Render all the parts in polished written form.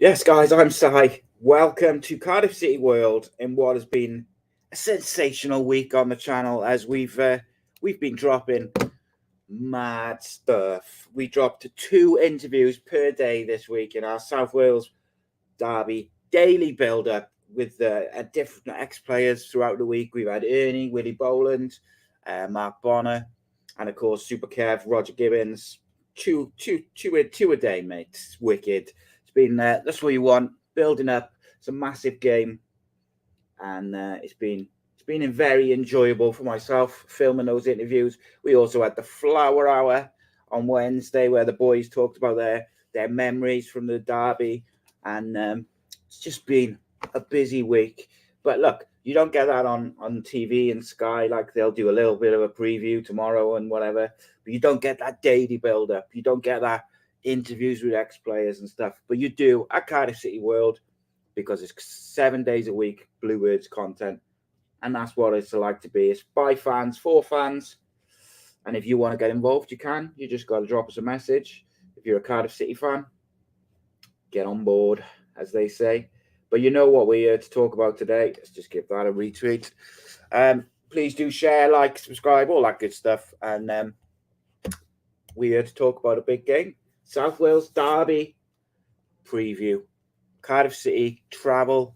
Yes, guys, I'm Si. Welcome to Cardiff City World in what has been a sensational week on the channel as we've been dropping mad stuff. We dropped 2 interviews per day this week in our South Wales derby daily build-up with different ex-players throughout the week. We've had Ernie, Willie Boland, Mark Bonner, and of course Super Kev, Roger Gibbons. Two a day, mate. It's wicked. It's been that's what you want. Building up. It's a massive game, and it's been very enjoyable for myself filming those interviews. We also had the Flower Hour on Wednesday where the boys talked about their memories from the derby, and it's just been a busy week. But look, you don't get that on TV and Sky. Like, they'll do a little bit of a preview tomorrow and whatever, but you don't get that daily build up. You don't get that interviews with ex-players and stuff, but you do at Cardiff City World because it's 7 days a week Bluebirds content, and that's what it's like to be. It's by fans, for fans, and if you want to get involved, you can. You just got to drop us a message. If you're a Cardiff City fan, get on board, as they say. But you know what we're here to talk about today. Let's just give that a retweet. Please do share, like, subscribe, all that good stuff. And we're here to talk about a big game. South Wales derby preview. Cardiff City travel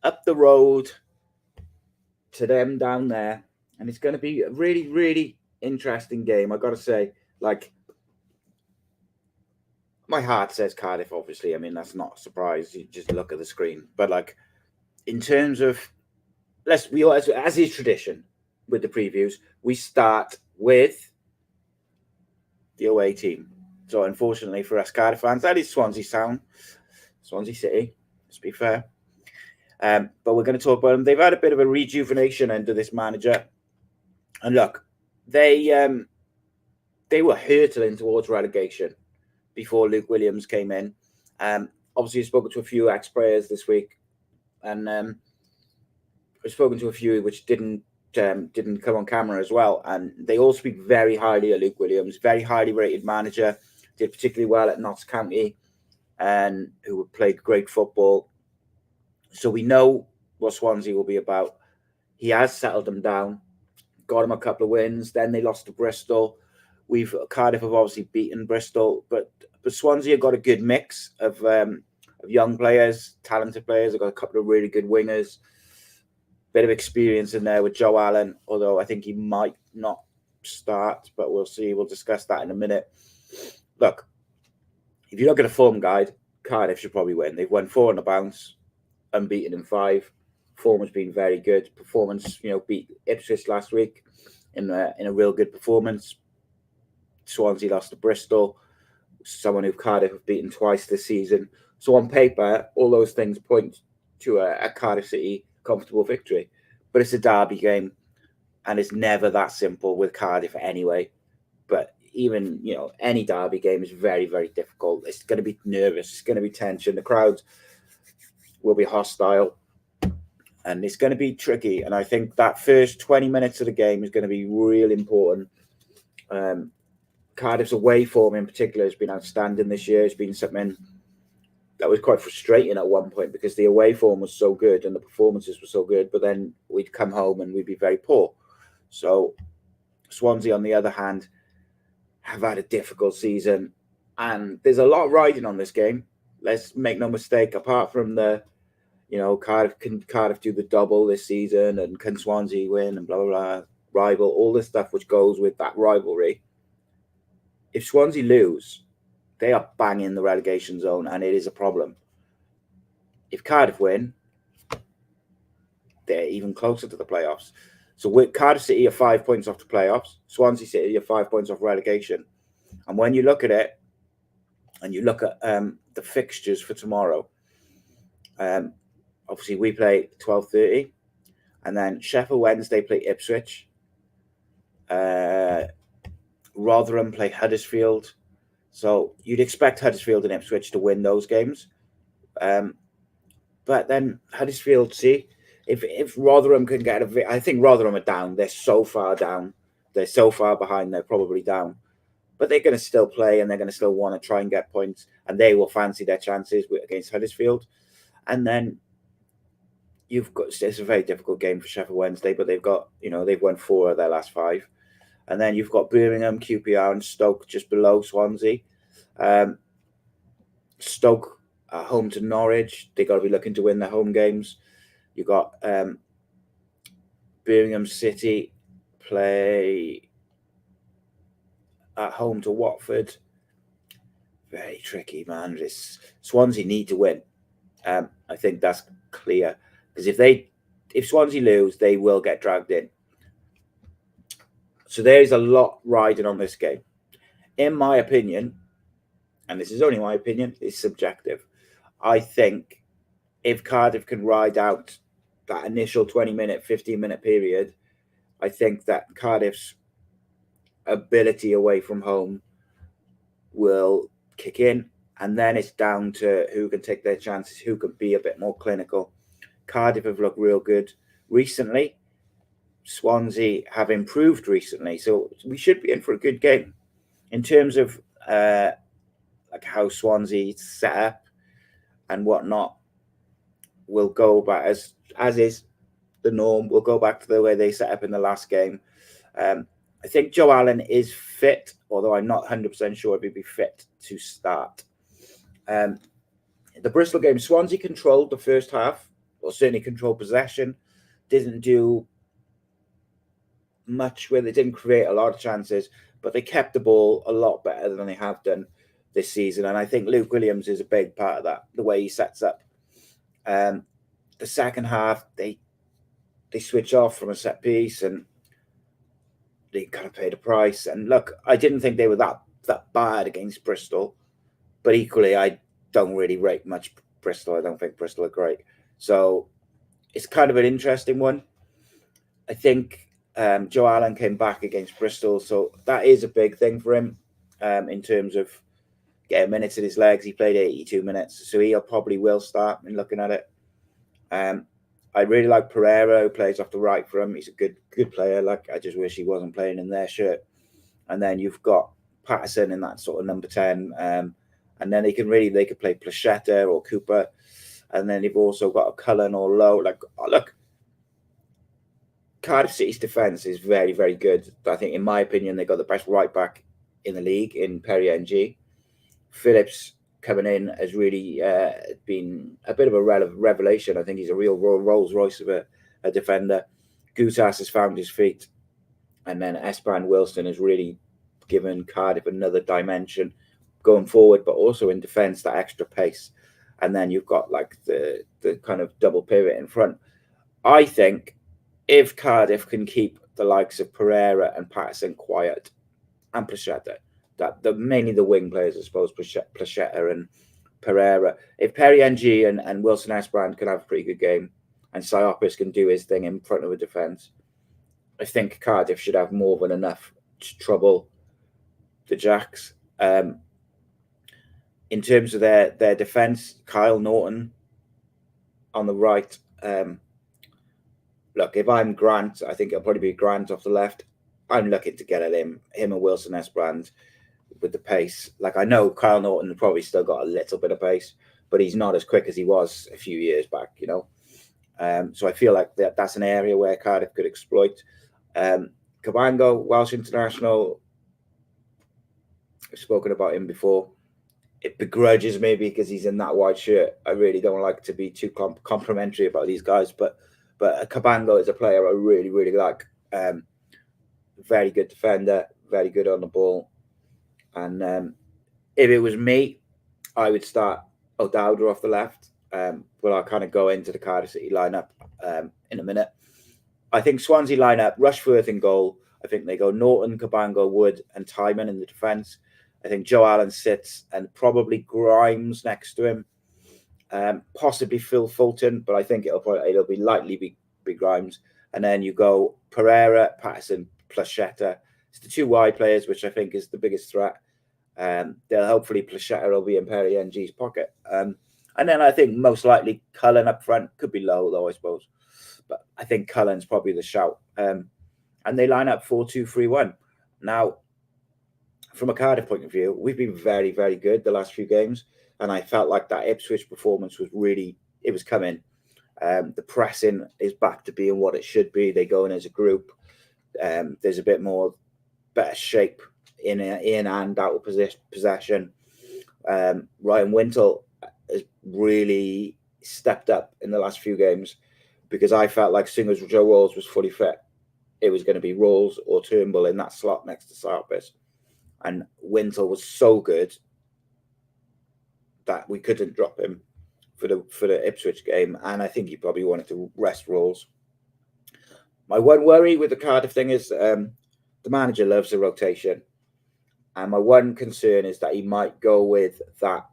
up the road to them down there. And it's going to be a really, really interesting game. I've got to say, like, my heart says Cardiff, obviously. I mean, that's not a surprise. You just look at the screen. But, like, in terms of, as is tradition with the previews, we start with the away team. So, unfortunately for us Cardiff fans, that is Swansea City, let's be fair. But we're going to talk about them. They've had a bit of a rejuvenation under this manager. And look, they were hurtling towards relegation before Luke Williams came in. Obviously, I've spoken to a few ex-players this week, and I've spoken to a few which didn't come on camera as well, and they all speak very highly of Luke Williams, very highly rated manager, did particularly well at Notts County, and who played great football. So we know what Swansea will be about. He has settled them down, got them a couple of wins, then they lost to Bristol. Cardiff have obviously beaten Bristol, but Swansea have got a good mix of young players, talented players. They've got a couple of really good wingers, bit of experience in there with Joe Allen, although I think he might not start, but we'll see. We'll discuss that in a minute. Look, if you look at a form guide, Cardiff should probably win. They've won 4 on the bounce, unbeaten in 5. Form has been very good. Performance, beat Ipswich last week in a real good performance. Swansea lost to Bristol, someone who Cardiff have beaten twice this season. So on paper, all those things point to a Cardiff City comfortable victory. But it's a derby game, and it's never that simple with Cardiff anyway. But even, any derby game is very, very difficult. It's going to be nervous. It's going to be tension. The crowd will be hostile, and it's going to be tricky. And I think that first 20 minutes of the game is going to be really important. Cardiff's away form in particular has been outstanding this year. It's been something that was quite frustrating at one point because the away form was so good and the performances were so good, but then we'd come home and we'd be very poor. So Swansea, on the other hand, have had a difficult season, and there's a lot riding on this game. Let's make no mistake, apart from the, can Cardiff do the double this season, and can Swansea win, and blah, blah, blah, rival, all this stuff which goes with that rivalry. If Swansea lose, they are banging the relegation zone, and it is a problem. If Cardiff win, they're even closer to the playoffs. So with Cardiff City are 5 points off the playoffs. Swansea City are 5 points off relegation. And when you look at it, and you look at the fixtures for tomorrow, obviously we play 12:30, and then Sheffield Wednesday play Ipswich. Rotherham play Huddersfield. So you'd expect Huddersfield and Ipswich to win those games. But then Huddersfield, if Rotherham can get I think Rotherham are down. They're so far down. They're so far behind. They're probably down. but they're going to still play and they're going to still want to try and get points, and they will fancy their chances against Huddersfield. And then you've got, it's a very difficult game for Sheffield Wednesday, but they've got, they've won 4 of their last 5. And then you've got Birmingham, QPR, and Stoke just below Swansea. Stoke at home to Norwich. They've got to be looking to win their home games. You've got Birmingham City play at home to Watford. Very tricky, man. Swansea need to win. I think that's clear. Because if Swansea lose, they will get dragged in. So there is a lot riding on this game. In my opinion, and this is only my opinion, it's subjective. I think if Cardiff can ride out that initial 20-minute, 15-minute period, I think that Cardiff's ability away from home will kick in. And then it's down to who can take their chances, who can be a bit more clinical. Cardiff have looked real good recently. Swansea have improved recently, so we should be in for a good game. In terms of like how Swansea set up and whatnot, we'll go back as is the norm. We'll go back to the way they set up in the last game. I think Joe Allen is fit, although I'm not 100% sure if he'd be fit to start. The Bristol game, Swansea controlled the first half, or certainly controlled possession. Didn't do much with it, didn't create a lot of chances, but they kept the ball a lot better than they have done this season. And I think Luke Williams is a big part of that, the way he sets up. The second half, they switch off from a set piece and they kind of paid a price. And look, I didn't think they were that bad against Bristol, but equally, I don't really rate much Bristol. I don't think Bristol are great. So it's kind of an interesting one. I think Joe Allen came back against Bristol, so that is a big thing for him in terms of getting minutes in his legs. He played 82 minutes, so he probably will start in looking at it. I really like Pereira, who plays off the right for him. He's a good player. Like, I just wish he wasn't playing in their shirt. And then you've got Patterson in that sort of number 10. And then they could play Placheta or Cooper. And then you've also got a Cullen or Lowe. Like, look, Cardiff City's defence is very, very good. I think, in my opinion, they got the best right back in the league in Perry NG. Phillips coming in has really been a bit of a revelation. I think he's a real Rolls Royce of a defender. Goutas has found his feet. And then Espan Wilson has really given Cardiff another dimension going forward, but also in defence, that extra pace. And then you've got like the kind of double pivot in front. I think if Cardiff can keep the likes of Pereira and Patterson quiet, and Placheta, mainly the wing players, I suppose, Placheta and Pereira. If Perry NG and Wilson Esbrand can have a pretty good game, and Siopis can do his thing in front of a defence, I think Cardiff should have more than enough to trouble the Jacks. In terms of their defence, Kyle Norton on the right. Look, if I'm Grant, I think it'll probably be Grant off the left. I'm looking to get at him and Wilson Esbrand with the pace. Like, I know Kyle Norton probably still got a little bit of pace, but he's not as quick as he was a few years back, So I feel like that's an area where Cardiff could exploit. Cabango, Welsh international, I've spoken about him before. It begrudges me because he's in that white shirt. I really don't like to be too complimentary about these guys, but Cabango is a player I really, really like. Very good defender, very good on the ball. And if it was me, I would start O'Dowda off the left. But I'll kind of go into the Cardiff City lineup in a minute. I think Swansea lineup, Rushforth in goal. I think they go Norton, Cabango, Wood, and Timon in the defence. I think Joe Allen sits and probably Grimes next to him. Possibly Phil Fulton, but I think it'll be likely be Grimes. And then you go Pereira, Patterson, Placheta. It's the two wide players, which I think is the biggest threat. They'll hopefully Placheta will be in Perry NG's pocket. And then I think most likely Cullen up front. Could be Low, though, I suppose. But I think Cullen's probably the shout. And they line up 4-2-3-1. Now, from a Cardiff point of view, we've been very, very good the last few games. And I felt like that Ipswich performance was really, it was coming. The pressing is back to being what it should be. They go in as a group. There's a bit more better shape in and out of possession. Ryan Wintle has really stepped up in the last few games, because I felt like as soon as Joe Rolls was fully fit, it was going to be Rolls or Turnbull in that slot next to Sarpis. And Wintle was so good that we couldn't drop him for the Ipswich game. And I think he probably wanted to rest Rolls. My one worry with the Cardiff thing is the manager loves the rotation. And my one concern is that he might go with that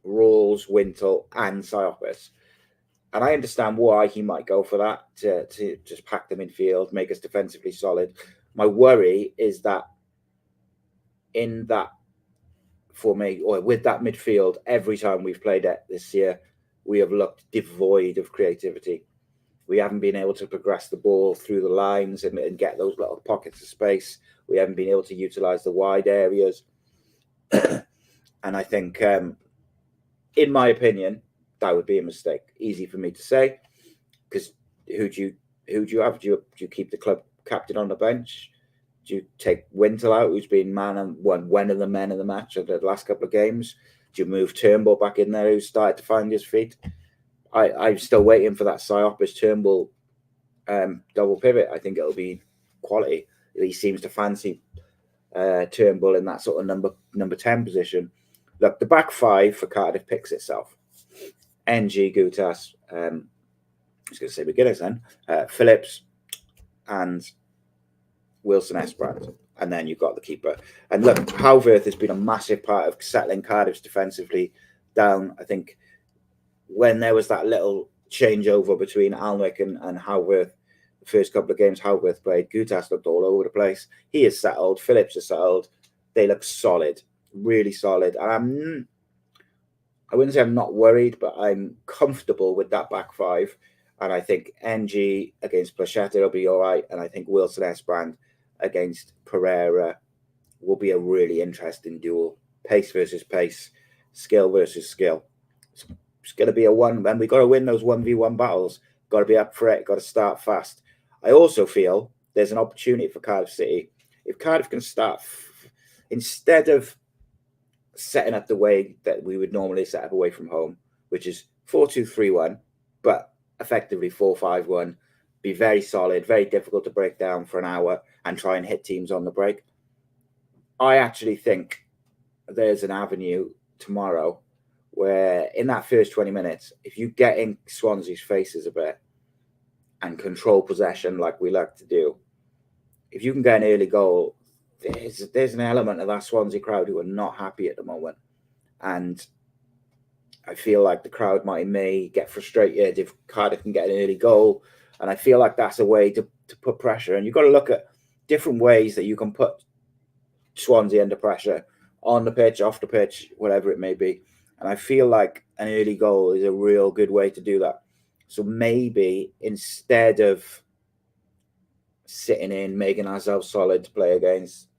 Rolls, Wintle and Sarpis. And I understand why he might go for that, to just pack them in field, make us defensively solid. My worry is that in that, for me, or with that midfield, every time we've played it this year, we have looked devoid of creativity. We haven't been able to progress the ball through the lines and get those little pockets of space. We haven't been able to utilise the wide areas. And I think, in my opinion, that would be a mistake. Easy for me to say, because who do you have? Do you keep the club captain on the bench? Do you take Wintle out, who's been one of the men of the match of the last couple of games? Do you move Turnbull back in there, who's started to find his feet? I'm still waiting for that Sarpis Turnbull double pivot. I think it'll be quality. He seems to fancy Turnbull in that sort of number 10 position. Look, the back five for Cardiff picks itself. NG, Gutas, I was going to say beginners then, Phillips and Wilson Esperant, and then you've got the keeper. And look, Howworth has been a massive part of settling Cardiff's defensively down. I think when there was that little changeover between Alnwick and Howworth, the first couple of games Howworth played, Gutas looked all over the place. He is settled. Phillips is settled. They look solid, really solid. And I wouldn't say I'm not worried, but I'm comfortable with that back five. And I think NG against Plachetta will be all right. And I think Wilson Esperant against Pereira will be a really interesting duel. Pace versus pace, skill versus skill. It's going to be a one, and we've got to win those 1v1 battles. Got to be up for it, got to start fast. I also feel there's an opportunity for Cardiff City. If Cardiff can start, instead of setting up the way that we would normally set up away from home, which is 4-2-3-1, but effectively 4-5-1, be very solid, very difficult to break down for an hour and try and hit teams on the break. I actually think there's an avenue tomorrow where in that first 20 minutes, if you get in Swansea's faces a bit and control possession like we like to do, if you can get an early goal, there's an element of that Swansea crowd who are not happy at the moment. And I feel like the crowd may get frustrated if Cardiff can get an early goal. And I feel like that's a way to put pressure. And you've got to look at different ways that you can put Swansea under pressure, on the pitch, off the pitch, whatever it may be. And I feel like an early goal is a real good way to do that. So maybe instead of sitting in, making ourselves solid to play against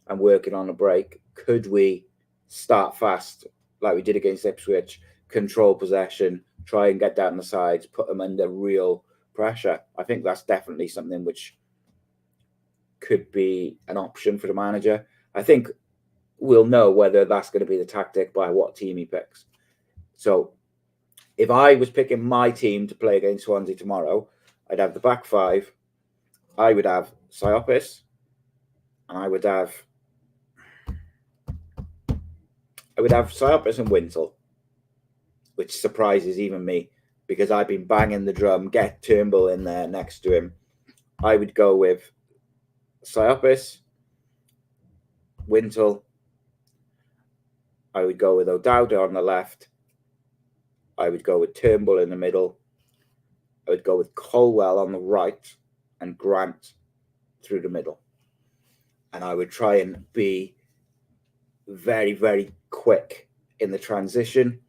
and working on a break, could we start fast like we did against Ipswich, control possession, try and get down the sides, put them under real pressure? I think that's definitely something which could be an option for the manager. I think we'll know whether that's going to be the tactic by what team he picks. So if I was picking my team to play against Swansea tomorrow, I'd have the back five. I would have Siopis, and I would have Siopis and Wintle, which surprises even me because I've been banging the drum, get Turnbull in there next to him. I would go with Siopis, Wintle. I would go with O'Dowda on the left. I would go with Turnbull in the middle. I would go with Colwell on the right and Grant through the middle. And I would try and be very, very quick in the transition.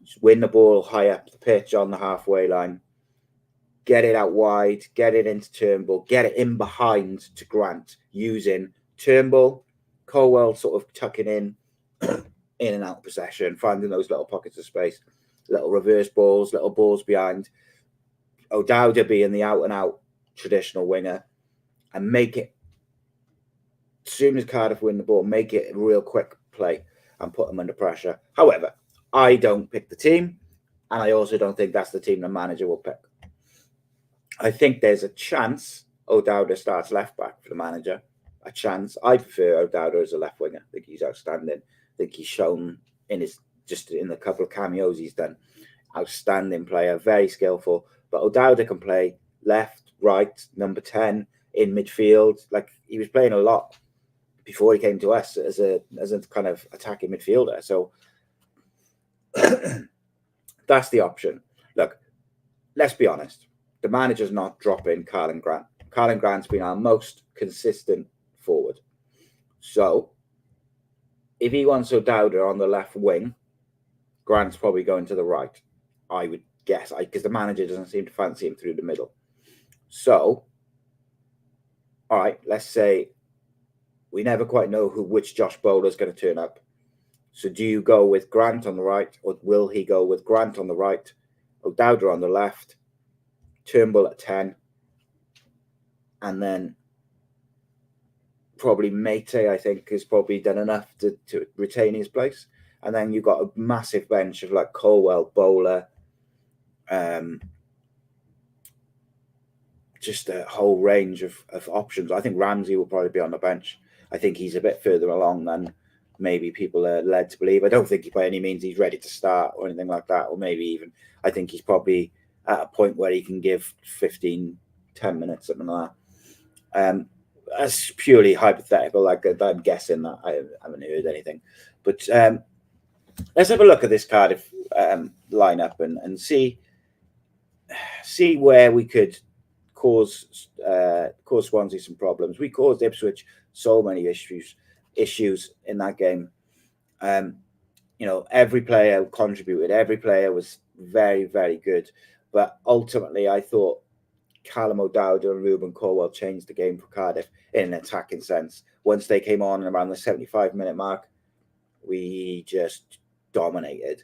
Just win the ball high up the pitch on the halfway line. Get it out wide. Get it into Turnbull. Get it in behind to Grant using Turnbull, Colwell sort of tucking in and out of possession, finding those little pockets of space, little reverse balls, little balls behind. O'Dowda being the out-and-out traditional winger, and make it, as soon as Cardiff win the ball, make it a real quick play and put them under pressure. However, I don't pick the team, and I also don't think that's the team the manager will pick. I think there's a chance O'Dowda starts left back for the manager. A chance. I prefer O'Dowda as a left winger. I think he's outstanding. I think he's shown in the couple of cameos he's done. Outstanding player, very skillful. But O'Dowda can play left, right, number 10, in midfield. Like, he was playing a lot before he came to us as a kind of attacking midfielder. So that's the option. Look, let's be honest. The manager's not dropping Karlan Grant. Karlan Grant's been our most consistent forward. So if he wants O'Dowda on the left wing, Grant's probably going to the right, I would guess, because the manager doesn't seem to fancy him through the middle. So, all right, let's say we never quite know which Josh Bowler is going to turn up. So do you go with Grant on the right, or will he go with Grant on the right, O'Dowda on the left, Turnbull at 10, and then probably Mate, I think, has probably done enough to retain his place. And then you've got a massive bench of like Colwell, Bowler, just a whole range of options. I think Ramsey will probably be on the bench. I think he's a bit further along than maybe people are led to believe. I don't think by any means he's ready to start or anything like that. Or maybe even, I think he's probably at a point where he can give 10 minutes, something like that. That's purely hypothetical. Like, I'm guessing that. I haven't heard anything. But let's have a look at this Cardiff lineup and see where we could cause Swansea some problems. We caused Ipswich so many issues in that game. Every player contributed. Every player was very, very good. But ultimately, I thought Callum O'Dowda and Ruben Colwell changed the game for Cardiff in an attacking sense. Once they came on around the 75-minute mark, we just dominated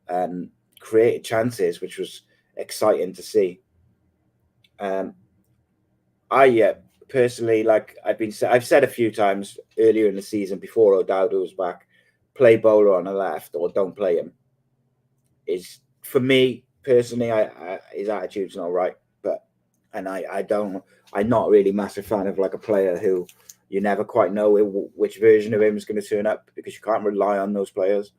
and created chances, which was exciting to see. I personally, like I've said a few times earlier in the season before O'Dowda was back, play Bowler on the left or don't play him. Is for me personally, his attitude's not right. I'm not really a massive fan of like a player who you never quite know which version of him is going to turn up, because you can't rely on those players.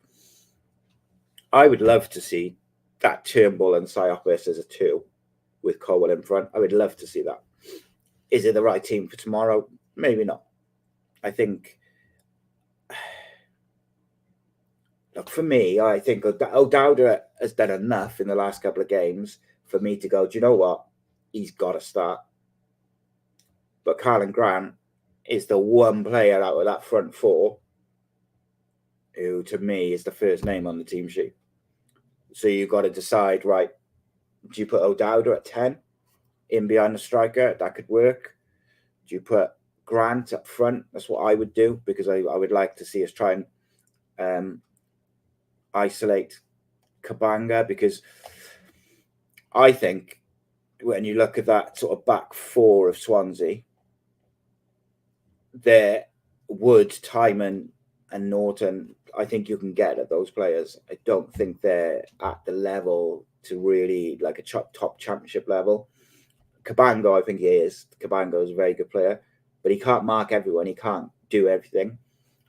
I would love to see that Turnbull and Siopis as a 2 with Colwell in front. I would love to see that. Is it the right team for tomorrow? Maybe not. I think, look, for me, I think O'Dowda has done enough in the last couple of games for me to go, do you know what? He's got to start. But Karlan Grant is the one player out of that front 4 who, to me, is the first name on the team sheet. So you've got to decide, right, do you put O'Dowda at 10 in behind the striker? That could work. Do you put Grant up front? That's what I would do, because I would like to see us try and isolate Kabanga, because I think when you look at that sort of back 4 of Swansea, there, Wood, Tymon and Norton, I think you can get at those players. I don't think they're at the level to really like a top championship level. Kabanga, I think he is. Kabanga is a very good player, but he can't mark everyone. He can't do everything.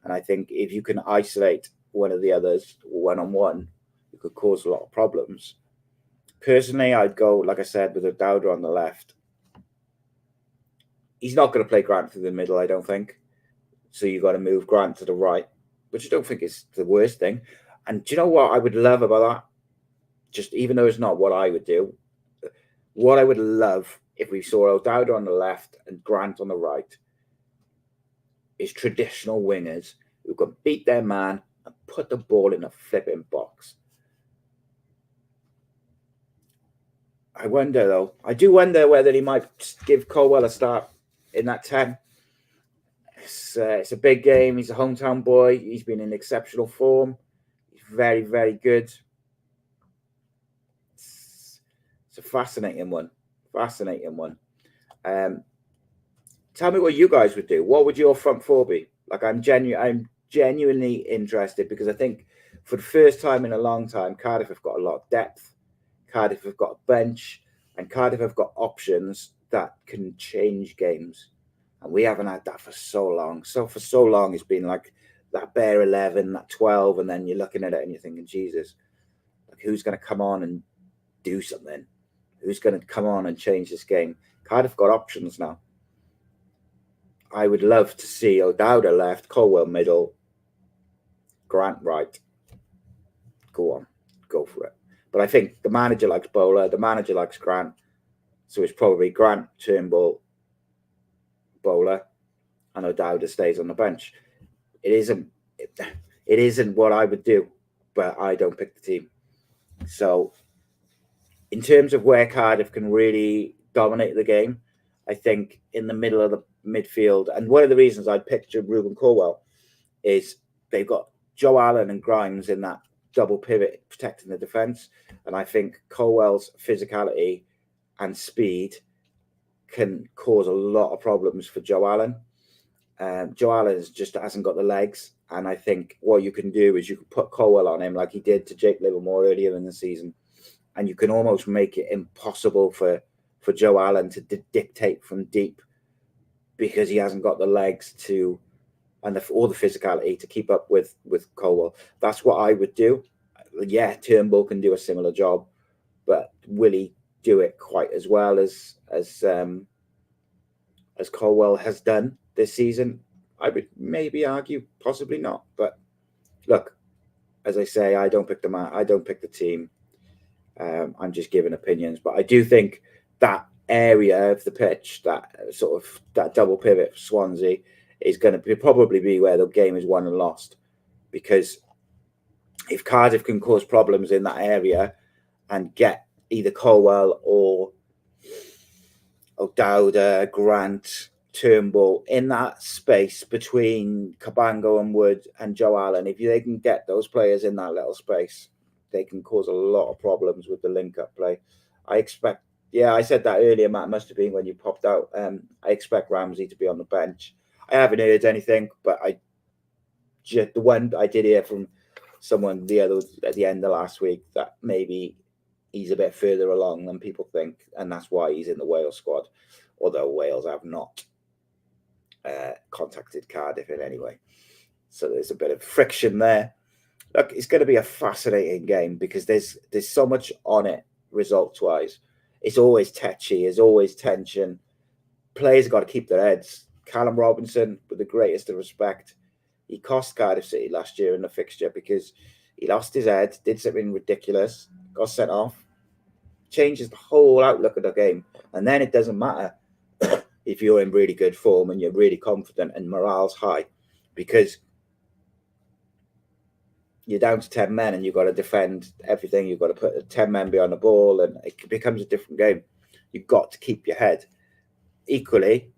And I think if you can isolate one of the others one-on-one, you could cause a lot of problems. Personally, I'd go, like I said, with O'Dowda on the left. He's not going to play Grant through the middle, I don't think. So you've got to move Grant to the right, which I don't think is the worst thing. And do you know what I would love about that? Just even though it's not what I would do, what I would love if we saw O'Dowda on the left and Grant on the right is traditional wingers who can beat their man and put the ball in a flipping box. I wonder, though. I do wonder whether he might give Colwell a start in that 10. it's a big game. He's a hometown boy. He's been in exceptional form. He's very, very good. It's a fascinating one. Fascinating one. Tell me what you guys would do. What would your front four be? Like, I'm genuinely interested, because I think for the first time in a long time, Cardiff have got a lot of depth. Cardiff have got a bench, and Cardiff have got options that can change games. And we haven't had that for so long. So for so long, it's been like that bare 11, that 12, and then you're looking at it and you're thinking, Jesus, like, who's going to come on and do something? Who's going to come on and change this game? Cardiff got options now. I would love to see O'Dowda left, Colwell middle, Grant right. Go on, go for it. But I think the manager likes Bowler, the manager likes Grant, so it's probably Grant, Turnbull, Bowler, and O'Dowda stays on the bench. It isn't what I would do, but I don't pick the team. So in terms of where Cardiff can really dominate the game, I think in the middle of the midfield, and one of the reasons I picked Ruben Colwell is they've got Joe Allen and Grimes in that double pivot protecting the defence, and I think Colwell's physicality and speed can cause a lot of problems for Joe Allen. Joe Allen just hasn't got the legs, and I think what you can do is you can put Colwell on him like he did to Jake Livermore earlier in the season, and you can almost make it impossible for Joe Allen to dictate from deep, because he hasn't got the legs to and all the physicality to keep up with Colwell. That's what I would do. Yeah, Turnbull can do a similar job, but will he do it quite as well as Colwell has done this season? I would maybe argue possibly not. But look, as I say, I don't pick the team. I'm just giving opinions, but I do think that area of the pitch, that double pivot for Swansea, is going to probably be where the game is won and lost. Because if Cardiff can cause problems in that area and get either Colwell or O'Dowda, Grant, Turnbull in that space between Cabango and Wood and Joe Allen, if they can get those players in that little space, they can cause a lot of problems with the link-up play. I expect, I said that earlier, Matt, must have been when you popped out. I expect Ramsey to be on the bench. I haven't heard anything, but the one I did hear from someone at the end of last week that maybe he's a bit further along than people think, and that's why he's in the Wales squad, although Wales have not contacted Cardiff in any way. So there's a bit of friction there. Look, it's going to be a fascinating game because there's so much on it results-wise. It's always tetchy, there's always tension. Players have got to keep their heads. Callum Robinson, with the greatest of respect, he cost Cardiff City last year in the fixture because he lost his head, did something ridiculous, got sent off, changes the whole outlook of the game. And then it doesn't matter if you're in really good form and you're really confident and morale's high, because you're down to 10 men and you've got to defend everything. You've got to put 10 men behind the ball, and it becomes a different game. You've got to keep your head. Equally,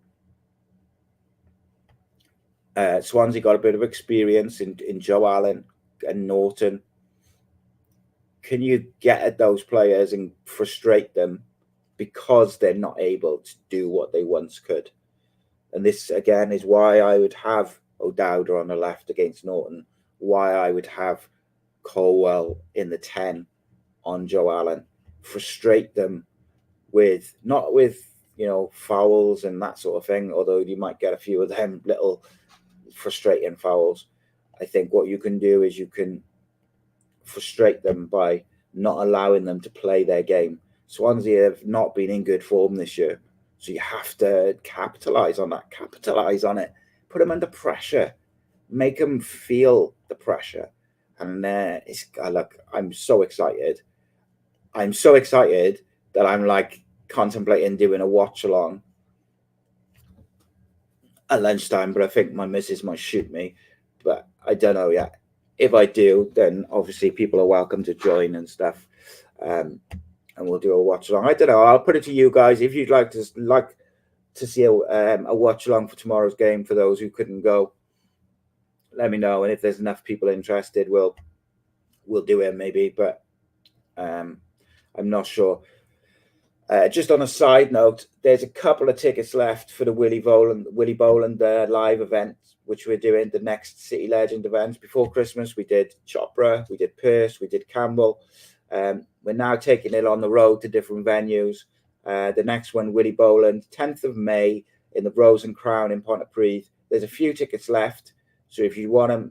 Swansea got a bit of experience in Joe Allen and Norton. Can you get at those players and frustrate them because they're not able to do what they once could? And this, again, is why I would have O'Dowda on the left against Norton, why I would have Colwell in the 10 on Joe Allen. Frustrate them not with fouls and that sort of thing, although you might get a few of them little frustrating fouls. I think what you can do is you can frustrate them by not allowing them to play their game. Swansea have not been in good form this year, so you have to capitalize on that. Capitalize on it. Put them under pressure. Make them feel the pressure. And I'm so excited. I'm so excited that I'm like contemplating doing a watch along at lunchtime, but I think my missus might shoot me. But I don't know yet. If I do, then obviously people are welcome to join and stuff. And we'll do a watch along. I don't know. I'll put it to you guys. If you'd like to see a watch along for tomorrow's game for those who couldn't go, let me know. And if there's enough people interested, we'll do it maybe, but I'm not sure. Just on a side note, there's a couple of tickets left for the Willie Boland live event, which we're doing, the next City Legend event. Before Christmas, we did Chopra, we did Perth, we did Campbell. We're now taking it on the road to different venues. The next one, Willie Boland, 10th of May in the Rose and Crown in Pontypridd. There's a few tickets left, so if you want to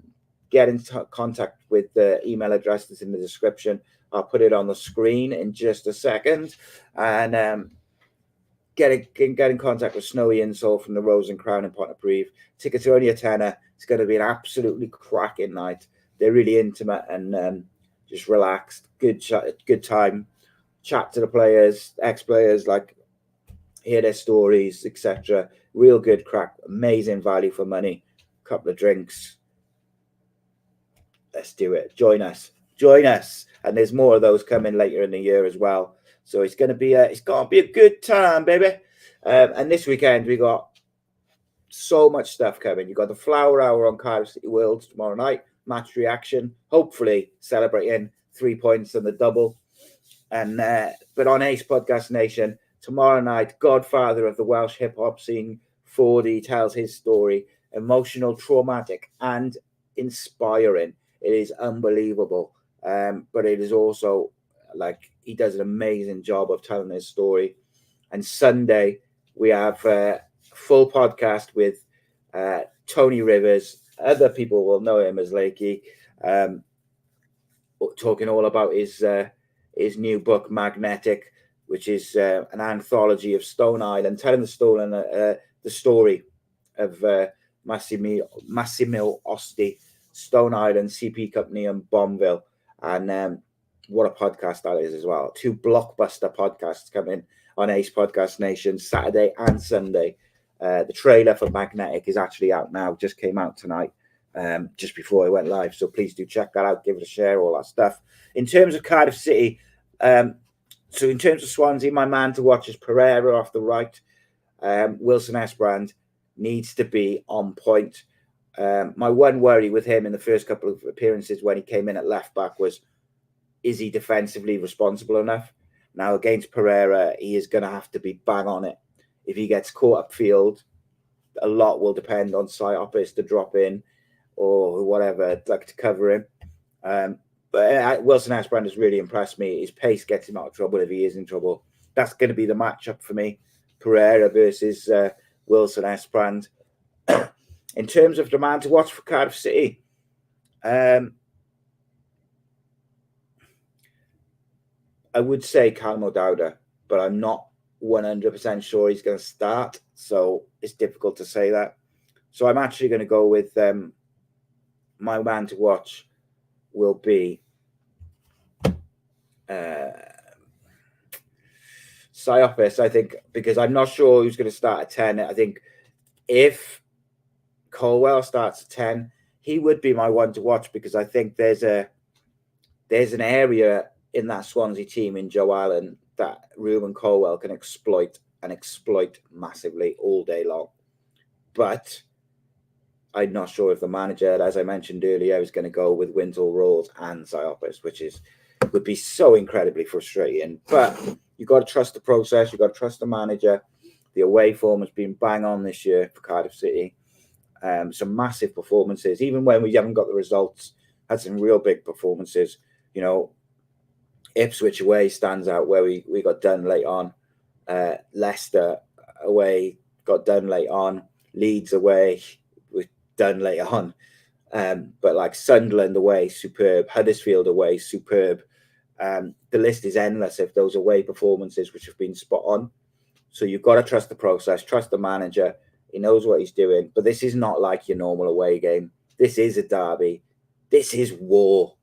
get in contact with the email address that's in the description, I'll put it on the screen in just a second. And get in contact with Snowyinsole from the Rose and Crown in Pontypridd. Tickets are only a tenner. It's going to be an absolutely cracking night. They're really intimate and just relaxed. Good time. Chat to the players, ex-players, like hear their stories, etc. Real good crack. Amazing value for money. Couple of drinks. Let's do it. Join us. And there's more of those coming later in the year as well. So it's going to be a good time, baby. And this weekend we got so much stuff coming. You got the Flower Hour on Cardiff City Worlds tomorrow night. Match reaction. Hopefully celebrating 3 points and the double. And but on Ace Podcast Nation tomorrow night, godfather of the Welsh hip hop scene, Fordy tells his story. Emotional, traumatic, and inspiring. It is unbelievable. But it is also like he does an amazing job of telling his story. And Sunday we have a full podcast with Tony Rivers. Other people will know him as Lakey, talking all about his new book Magnetic, which is an anthology of Stone Island, telling the story of Massimo Osti, Stone Island, CP Company, and Bombville. And what a podcast that is as well. 2 blockbuster podcasts coming on Ace Podcast Nation Saturday and Sunday. The trailer for Magnetic is actually out now, just came out tonight, just before I went live. So please do check that out, give it a share, all that stuff. In terms of Cardiff City, so in terms of Swansea, my man to watch is Pereira off the right. Wilson Esbrand needs to be on point. My one worry with him in the first couple of appearances when he came in at left back was, is he defensively responsible enough? Now, against Pereira, he is going to have to be bang on it. If he gets caught upfield, a lot will depend on Siopis to drop in or whatever, like to cover him. But Wilson Esbrand has really impressed me. His pace gets him out of trouble if he is in trouble. That's going to be the matchup for me. Pereira versus Wilson Esbrand. In terms of the man to watch for Cardiff City, I would say Calmo Dowda, but I'm not 100% sure he's going to start, so it's difficult to say that. So I'm actually going to go with my man to watch will be Siopis, I think, because I'm not sure who's going to start at 10. I think if Colwell starts at 10, he would be my one to watch, because I think there's an area in that Swansea team in Joe Allen that Ruben Colwell can exploit massively all day long. But I'm not sure if the manager, as I mentioned earlier, is going to go with Wintle, Rawls and Siopis, which would be so incredibly frustrating. But you've got to trust the process. You've got to trust the manager. The away form has been bang on this year for Cardiff City. Some massive performances, even when we haven't got the results, had some real big performances. You know, Ipswich away stands out, where we got done late on. Leicester away got done late on. Leeds away was done late on. But like Sunderland away, superb. Huddersfield away, superb. The list is endless of those away performances which have been spot on. So you've got to trust the process, trust the manager. He knows what he's doing. But this is not like your normal away game. This is a derby. This is war.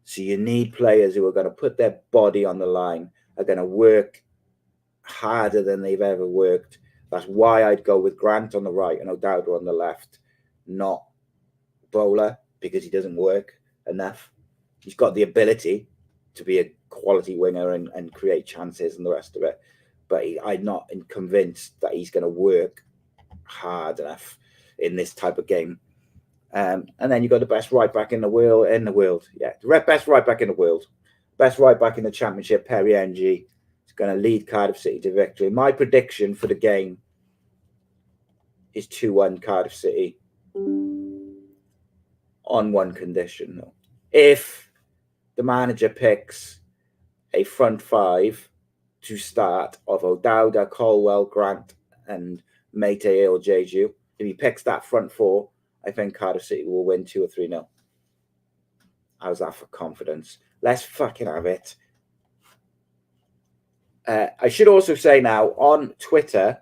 So you need players who are going to put their body on the line, are going to work harder than they've ever worked. That's why I'd go with Grant on the right and O'Dowda on the left, not Bowler, because he doesn't work enough. He's got the ability to be a quality winger and create chances and the rest of it. but I'm not convinced that he's going to work hard enough in this type of game. And then you've got the best right back in the world. Yeah, the best right back in the world. Best right back in the Championship, Perry Ng, is going to lead Cardiff City to victory. My prediction for the game is 2-1 Cardiff City, on one condition, though. If the manager picks a front five to start of O'Dowda, Colwell, Grant, and Mate or Jeju, if he picks that front four, I think Cardiff City will win 2 or 3-0. How's that for confidence? Let's fucking have it. I should also say now, on Twitter,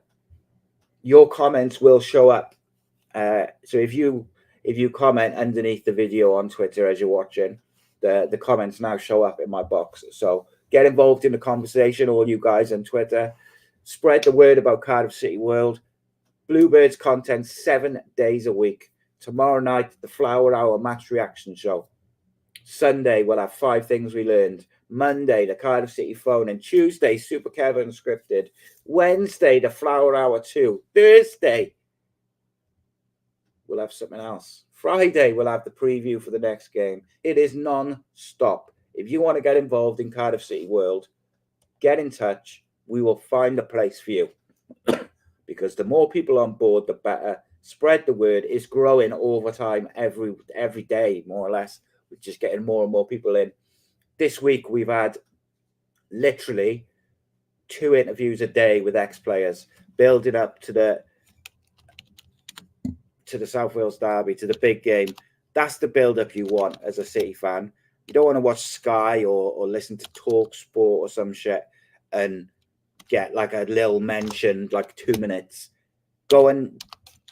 your comments will show up. So if you comment underneath the video on Twitter as you're watching, the comments now show up in my box. So get involved in the conversation, all you guys on Twitter. Spread the word about Cardiff City World. Bluebirds content 7 days a week. Tomorrow night, the Flower Hour match reaction show. Sunday, we'll have 5 things we learned. Monday, the Cardiff City phone. And Tuesday, Super Kevin Unscripted. Wednesday, the Flower Hour 2. Thursday, we'll have something else. Friday, we'll have the preview for the next game. It is non-stop. If you want to get involved in Cardiff City World, get in touch. We will find a place for you. Because the more people on board, the better. Spread the word. It's growing over time every day, more or less. We're just getting more and more people in. This week, we've had literally 2 interviews a day with ex-players, building up to the South Wales derby, to the big game. That's the build-up you want as a City fan. You don't want to watch Sky or listen to Talk Sport or some shit and get like a little mention, like 2 minutes. Go and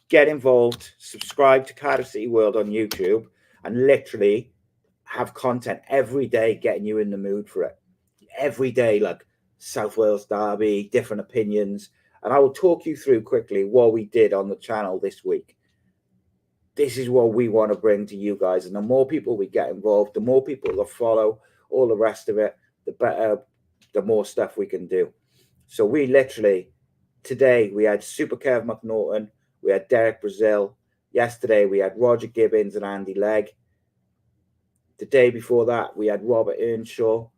get involved. Subscribe to Cardiff City World on YouTube and literally have content every day getting you in the mood for it. Every day, like South Wales derby, different opinions. And I will talk you through quickly what we did on the channel this week. This is what we want to bring to you guys. And the more people we get involved, the more people that follow, all the rest of it, the better, the more stuff we can do. So we literally, today we had Super Kev McNaughton, we had Derek Brazil. Yesterday we had Roger Gibbons and Andy Legg. The day before that we had Robert Earnshaw.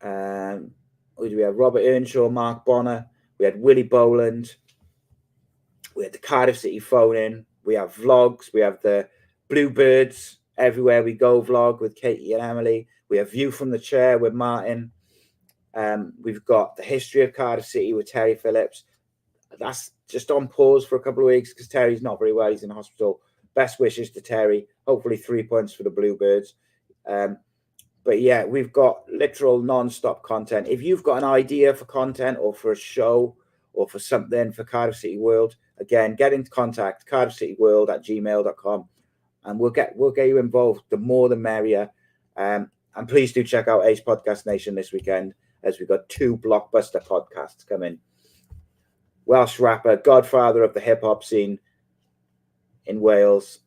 We had Robert Earnshaw, Mark Bonner. We had Willie Boland. We had the Cardiff City phone-in. We have vlogs. We have the Bluebirds Everywhere We Go vlog with Katie and Emily. We have View from the Chair with Martin. We've got the history of Cardiff City with Terry Phillips. That's just on pause for a couple of weeks because Terry's not very well. He's in hospital. Best wishes to Terry. Hopefully 3 points for the Bluebirds. But yeah, we've got literal non-stop content. If you've got an idea for content or for a show or for something for Cardiff City World, again, get into contact, cardiffcityworld@gmail.com, and we'll get you involved. The more the merrier. And please do check out Ace Podcast Nation this weekend, as we've got 2 blockbuster podcasts coming. Welsh rapper, godfather of the hip-hop scene in Wales,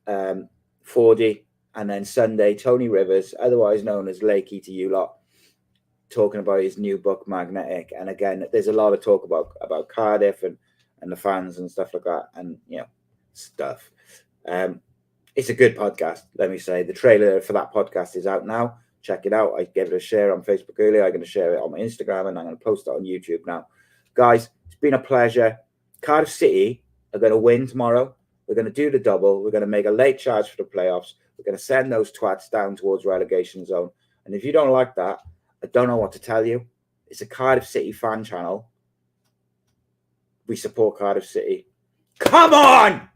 Fordy, and then Sunday, Tony Rivers, otherwise known as Lakey to you lot, talking about his new book, Magnetic. And again, there's a lot of talk about Cardiff and the fans and stuff like that, and stuff. It's a good podcast, let me say. The trailer for that podcast is out now. Check it out. I gave it a share on Facebook earlier. I'm going to share it on my Instagram, and I'm going to post it on YouTube now. Guys, it's been a pleasure. Cardiff City are going to win tomorrow. We're going to do the double. We're going to make a late charge for the playoffs. We're going to send those twats down towards relegation zone. And if you don't like that, I don't know what to tell you. It's a Cardiff City fan channel. We support Cardiff City. Come on!